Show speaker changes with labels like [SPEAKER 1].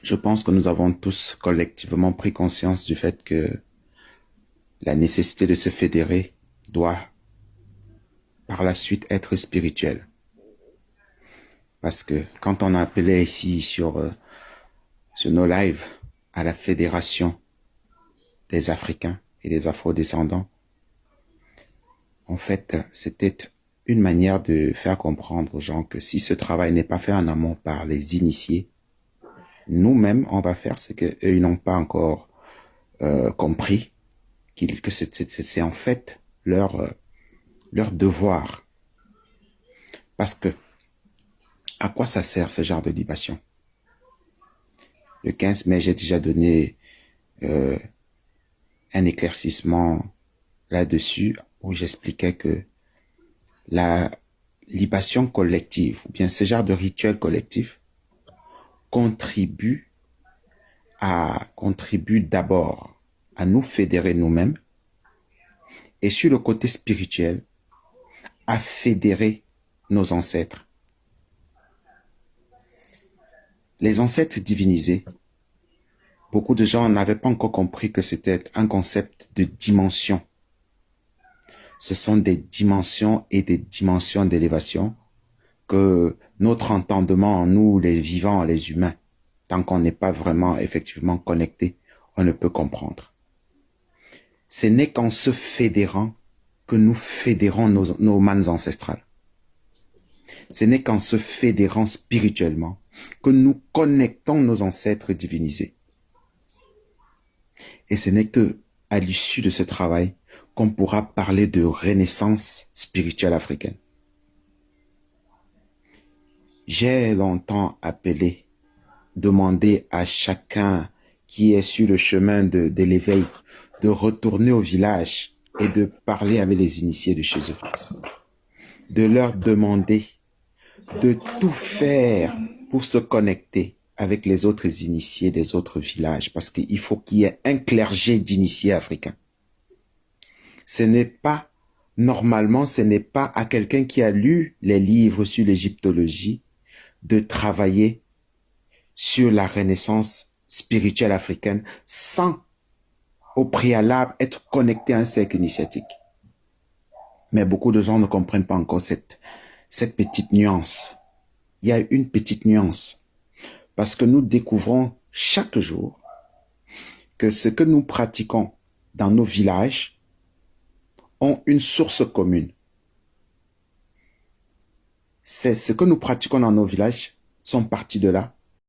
[SPEAKER 1] Je pense que nous avons tous collectivement pris conscience du fait que la nécessité de se fédérer doit par la suite être spirituelle. Parce que quand on appelait ici sur nos lives à la fédération des Africains et des Afro-descendants, en fait, c'était une manière de faire comprendre aux gens que si ce travail n'est pas fait en amont par les initiés, nous-mêmes, on va faire ce qu'eux, ils n'ont pas encore compris, que c'est en fait leur devoir. Parce que, à quoi ça sert ce genre de libation? Le 15 mai, j'ai déjà donné euh, un éclaircissement là-dessus où j'expliquais que la libation collective, ou bien ce genre de rituel collectif, contribue contribue d'abord à nous fédérer nous-mêmes et sur le côté spirituel, à fédérer nos ancêtres. Les ancêtres divinisés, beaucoup de gens n'avaient pas encore compris que c'était un concept de dimension. Ce sont des dimensions et des dimensions d'élévation que notre entendement, nous les vivants, les humains, tant qu'on n'est pas vraiment effectivement connecté, on ne peut comprendre. Ce n'est qu'en se fédérant que nous fédérons nos manes ancestrales. Ce n'est qu'en se fédérant spirituellement que nous connectons nos ancêtres divinisés. Et ce n'est que à l'issue de ce travail qu'on pourra parler de renaissance spirituelle africaine. J'ai longtemps appelé, demandé à chacun qui est sur le chemin de l'éveil de retourner au village et de parler avec les initiés de chez eux. De leur demander de tout faire pour se connecter avec les autres initiés des autres villages, parce qu'il faut qu'il y ait un clergé d'initiés africains. Ce n'est pas, normalement, ce n'est pas à quelqu'un qui a lu les livres sur l'égyptologie de travailler sur la renaissance spirituelle africaine sans, au préalable, être connecté à un cercle initiatique. Mais beaucoup de gens ne comprennent pas encore cette petite nuance. Il y a une petite nuance. Parce que nous découvrons chaque jour que ce que nous pratiquons dans nos villages ont une source commune. C'est ce que nous pratiquons dans nos villages sont partis de là